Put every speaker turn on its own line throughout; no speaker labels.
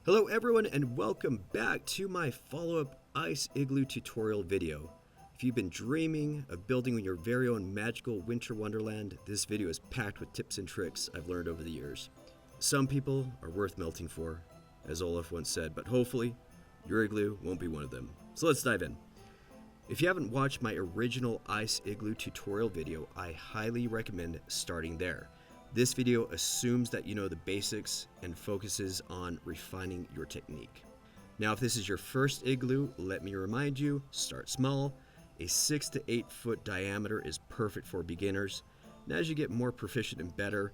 Hello everyone and welcome back to my Follow-Up Ice Igloo tutorial video. If you've been dreaming of building your very own magical winter wonderland, this video is packed with tips and tricks I've learned over the years. Some people are worth melting for, as Olaf once said, but hopefully your igloo won't be one of them. So let's dive in. If you haven't watched my original Ice Igloo tutorial video, I highly recommend starting there. This video assumes that you know the basics and focuses on refining your technique. Now, if this is your first igloo, let me remind you, start small. A 6 to 8 foot diameter is perfect for beginners. And as you get more proficient and better,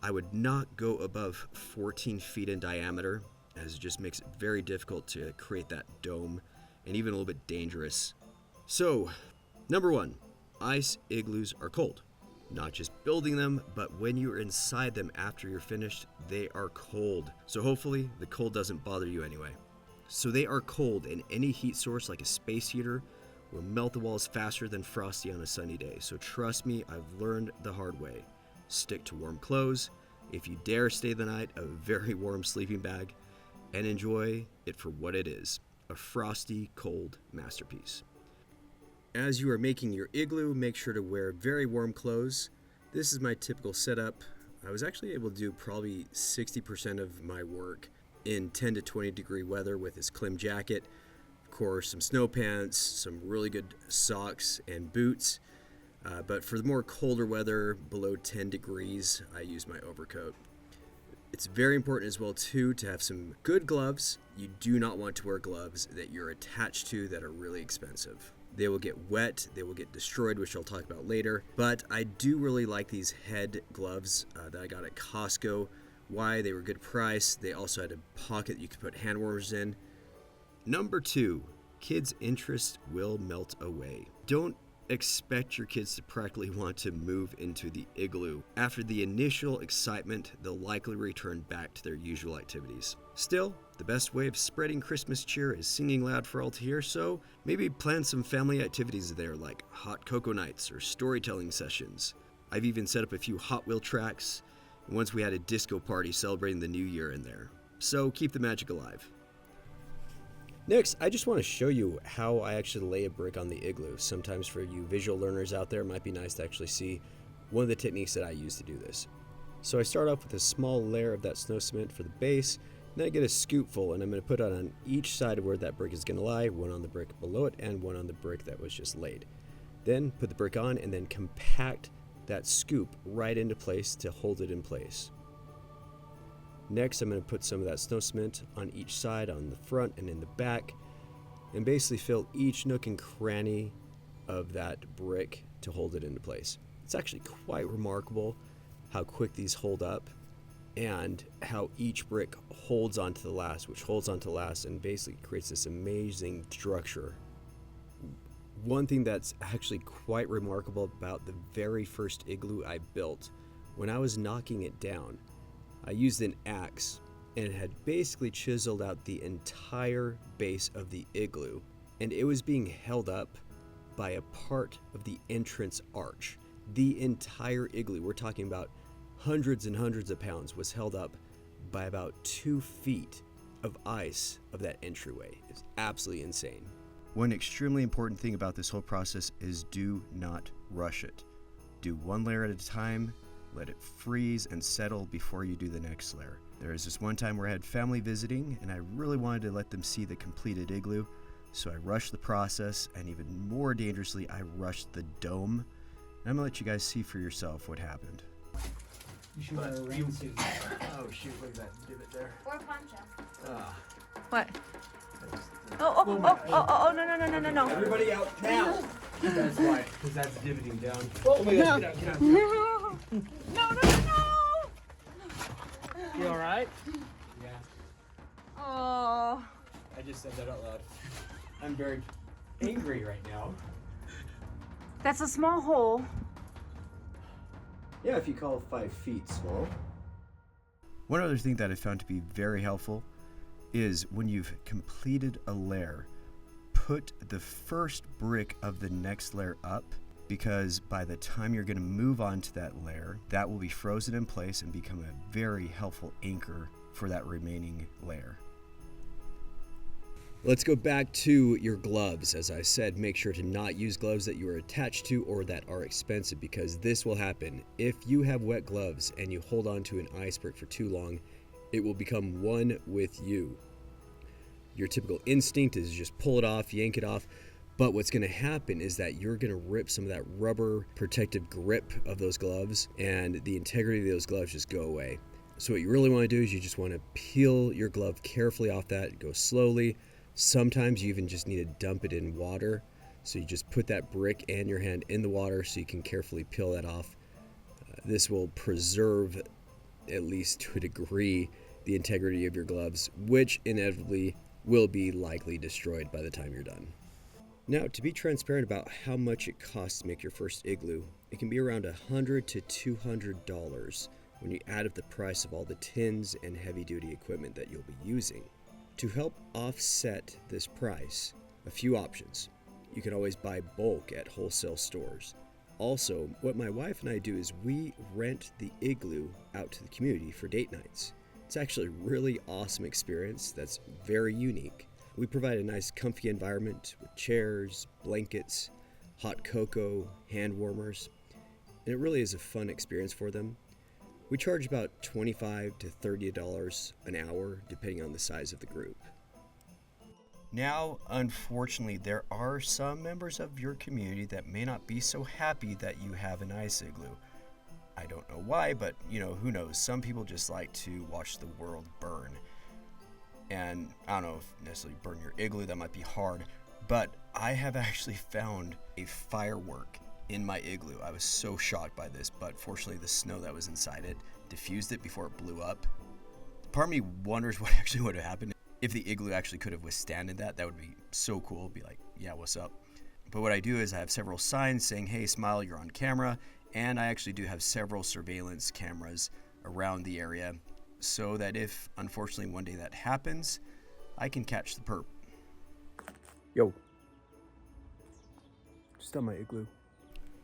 I would not go above 14 feet in diameter, as it just makes it very difficult to create that dome and even a little bit dangerous. So, number one, ice igloos are cold. Not just building them, but when you're inside them after you're finished, they are cold. So hopefully the cold doesn't bother you anyway. So they are cold, and any heat source like a space heater will melt the walls faster than Frosty on a sunny day. So trust me, I've learned the hard way. Stick to warm clothes. If you dare stay the night, a very warm sleeping bag, and enjoy it for what it is, a frosty, cold masterpiece. As you are making your igloo, make sure to wear very warm clothes. This is my typical setup. I was actually able to do probably 60% of my work in 10 to 20 degree weather with this Klim jacket. Of course, some snow pants, some really good socks and boots. But for the more colder weather, below 10 degrees, I use my overcoat. It's very important as well too to have some good gloves. You do not want to wear gloves that you're attached to that are really expensive. They will get wet, they will get destroyed, which I'll talk about later. But I do really like these head gloves that I got at Costco. Why? They were good price. They also had a pocket you could put hand warmers in. Number two, kids' interest will melt away. Don't expect your kids to practically want to move into the igloo. After the initial excitement, they'll likely return back to their usual activities. Still, the best way of spreading Christmas cheer is singing loud for all to hear, so maybe plan some family activities there like hot cocoa nights or storytelling sessions. I've even set up a few Hot Wheel tracks, and once we had a disco party celebrating the new year in there. So keep the magic alive. Next, I just want to show you how I actually lay a brick on the igloo. Sometimes for you visual learners out there, it might be nice to actually see one of the techniques that I use to do this. So I start off with a small layer of that snow cement for the base, and then I get a scoopful, and I'm going to put it on each side of where that brick is going to lie, one on the brick below it and one on the brick that was just laid. Then put the brick on and then compact that scoop right into place to hold it in place. Next, I'm going to put some of that snow cement on each side, on the front and in the back, and basically fill each nook and cranny of that brick to hold it into place. It's actually quite remarkable how quick these hold up and how each brick holds onto the last, which holds onto the last and basically creates this amazing structure. One thing that's actually quite remarkable about the very first igloo I built, when I was knocking it down, I used an axe and it had basically chiseled out the entire base of the igloo, and it was being held up by a part of the entrance arch. The entire igloo, we're talking about hundreds and hundreds of pounds, was held up by about 2 feet of ice of that entryway. It's absolutely insane. One extremely important thing about this whole process is do not rush it. Do one layer at a time. Let it freeze and settle before you do the next layer. There was this one time where I had family visiting and I really wanted to let them see the completed igloo, so I rushed the process, and even more dangerously, I rushed the dome. And I'm gonna let you guys see for yourself what happened.
You should wear a rain suit. Oh shoot, look at that divot there.
Or poncho.
What? Oh, no.
Everybody out now! That's why, because that's divoting down. Oh my gosh, get out.
No. No.
You alright? Yeah.
Oh.
I just said that out loud. I'm very angry right now.
That's a small hole.
Yeah, if you call 5 feet small. One other thing that I found to be very helpful is when you've completed a layer, put the first brick of the next layer up, because by the time you're going to move on to that layer, that will be frozen in place and become a very helpful anchor for that remaining layer. Let's go back to your gloves. As I said, make sure to not use gloves that you are attached to or that are expensive, because this will happen. If you have wet gloves and you hold on to an iceberg for too long, it will become one with you. Your typical instinct is just pull it off, yank it off. But what's going to happen is that you're going to rip some of that rubber protective grip of those gloves, and the integrity of those gloves just go away. So what you really want to do is you just want to peel your glove carefully off that, go slowly. Sometimes you even just need to dump it in water. So you just put that brick and your hand in the water so you can carefully peel that off. This will preserve, at least to a degree, the integrity of your gloves, which inevitably will be likely destroyed by the time you're done. Now, to be transparent about how much it costs to make your first igloo, it can be around $100 to $200 when you add up the price of all the tins and heavy-duty equipment that you'll be using. To help offset this price, a few options. You can always buy bulk at wholesale stores. Also, what my wife and I do is we rent the igloo out to the community for date nights. It's actually a really awesome experience that's very unique. We provide a nice comfy environment with chairs, blankets, hot cocoa, hand warmers, and it really is a fun experience for them. We charge about $25 to $30 an hour depending on the size of the group. Now, unfortunately, there are some members of your community that may not be so happy that you have an ice igloo. I don't know why, but who knows? Some people just like to watch the world burn. And I don't know if necessarily burn your igloo, that might be hard, but I have actually found a firework in my igloo. I was so shocked by this, but fortunately the snow that was inside it diffused it before it blew up. Part of me wonders what actually would have happened if the igloo actually could have withstanded that. That would be so cool. It'd be like, yeah, what's up? But what I do is I have several signs saying, hey, smile, you're on camera. And I actually do have several surveillance cameras around the area, so that if, unfortunately, one day that happens, I can catch the perp.
Yo. Just on my igloo.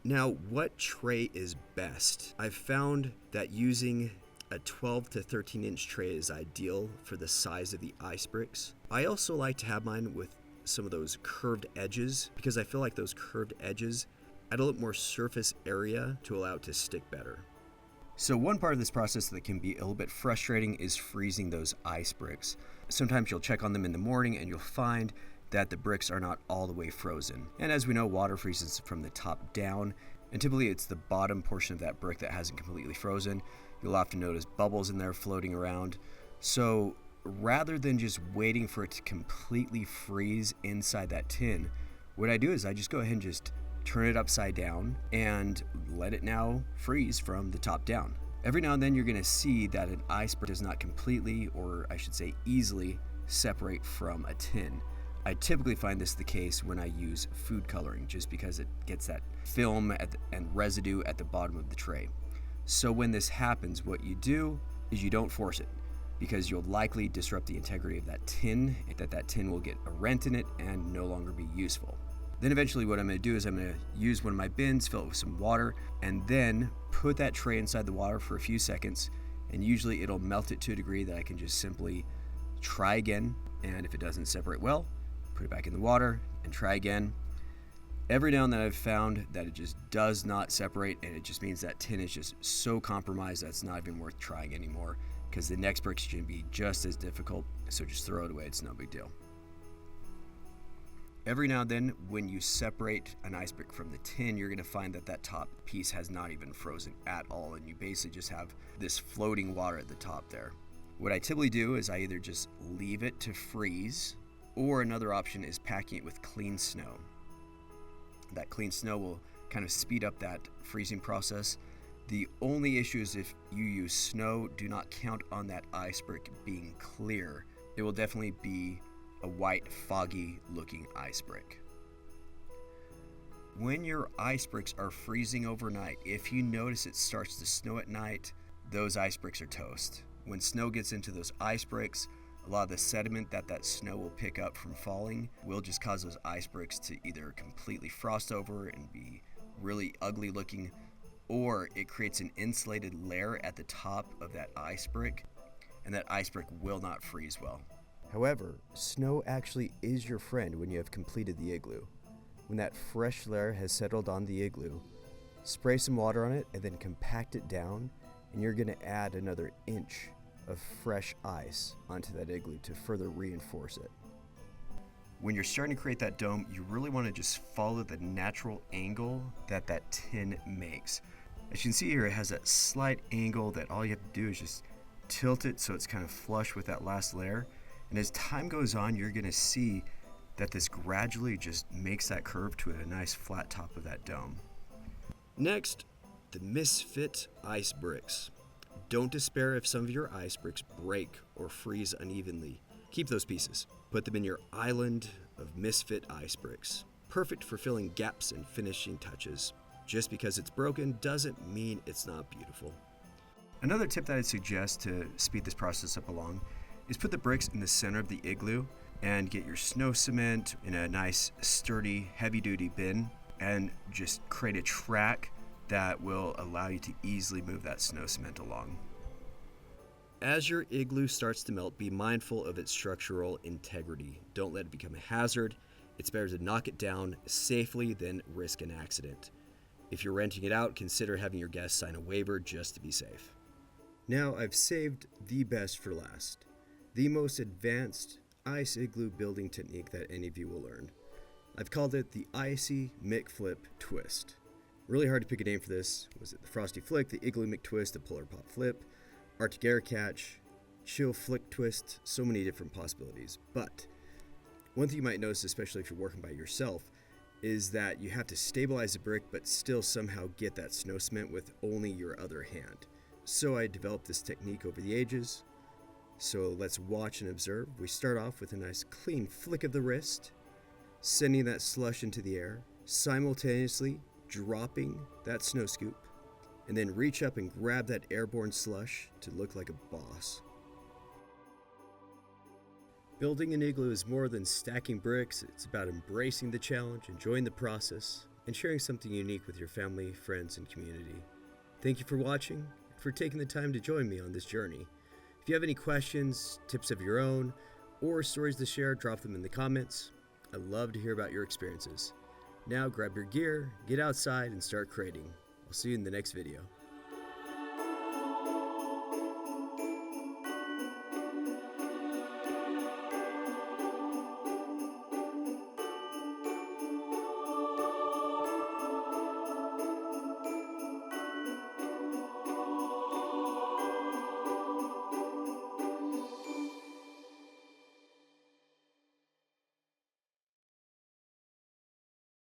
Now, what tray is best? I've found that using a 12 to 13 inch tray is ideal for the size of the ice bricks. I also like to have mine with some of those curved edges, because I feel like those curved edges add a little more surface area to allow it to stick better. So one part of this process that can be a little bit frustrating is freezing those ice bricks. Sometimes you'll check on them in the morning and you'll find that the bricks are not all the way frozen. And as we know, water freezes from the top down, and typically it's the bottom portion of that brick that hasn't completely frozen. You'll often notice bubbles in there floating around. So rather than just waiting for it to completely freeze inside that tin, what I do is I just go ahead and just turn it upside down and let it now freeze from the top down. Every now and then you're going to see that an ice brick does not completely, or I should say easily, separate from a tin. I typically find this the case when I use food coloring, just because it gets that film and residue at the bottom of the tray. So when this happens, what you do is you don't force it, because you'll likely disrupt the integrity of that tin, that tin will get a rent in it and no longer be useful. Then eventually what I'm going to do is I'm going to use one of my bins, fill it with some water, and then put that tray inside the water for a few seconds, and usually it'll melt it to a degree that I can just simply try again, and if it doesn't separate well, put it back in the water and try again. Every now and then I've found that it just does not separate, and it just means that tin is just so compromised that it's not even worth trying anymore, because the next brick's going to be just as difficult, so just throw it away, it's no big deal. Every now and then, when you separate an ice brick from the tin, you're going to find that that top piece has not even frozen at all, and you basically just have this floating water at the top there. What I typically do is I either just leave it to freeze, or another option is packing it with clean snow. That clean snow will kind of speed up that freezing process. The only issue is if you use snow, do not count on that ice brick being clear. It will definitely be a white, foggy looking ice brick. When your ice bricks are freezing overnight, if you notice it starts to snow at night, those ice bricks are toast. When snow gets into those ice bricks, a lot of the sediment that snow will pick up from falling will just cause those ice bricks to either completely frost over and be really ugly looking, or it creates an insulated layer at the top of that ice brick, and that ice brick will not freeze well. However, snow actually is your friend when you have completed the igloo. When that fresh layer has settled on the igloo, spray some water on it and then compact it down, and you're going to add another inch of fresh ice onto that igloo to further reinforce it. When you're starting to create that dome, you really want to just follow the natural angle that that tin makes. As you can see here, it has that slight angle that all you have to do is just tilt it so it's kind of flush with that last layer. And as time goes on, you're going to see that this gradually just makes that curve to a nice flat top of that dome. Next, the misfit ice bricks. Don't despair if some of your ice bricks break or freeze unevenly. Keep those pieces. Put them in your island of misfit ice bricks. Perfect for filling gaps and finishing touches. Just because it's broken doesn't mean it's not beautiful. Another tip that I'd suggest to speed this process up along is put the bricks in the center of the igloo and get your snow cement in a nice, sturdy, heavy-duty bin and just create a track that will allow you to easily move that snow cement along. As your igloo starts to melt, be mindful of its structural integrity. Don't let it become a hazard. It's better to knock it down safely than risk an accident. If you're renting it out, consider having your guests sign a waiver just to be safe. Now I've saved the best for last. The most advanced ice igloo building technique that any of you will learn. I've called it the Icy McFlip Twist. Really hard to pick a name for this. Was it the Frosty Flick, the Igloo McTwist, the Polar Pop Flip, Arctic Air Catch, Chill Flick Twist, so many different possibilities. But one thing you might notice, especially if you're working by yourself, is that you have to stabilize the brick but still somehow get that snow cement with only your other hand. So I developed this technique over the ages. So let's watch and observe. We start off with a nice clean flick of the wrist, sending that slush into the air, simultaneously dropping that snow scoop, and then reach up and grab that airborne slush to look like a boss. Building an igloo is more than stacking bricks. It's about embracing the challenge, enjoying the process, and sharing something unique with your family, friends, and community. Thank you for watching and for taking the time to join me on this journey. If you have any questions, tips of your own, or stories to share, drop them in the comments. I'd love to hear about your experiences. Now grab your gear, get outside, and start creating. I'll see you in the next video.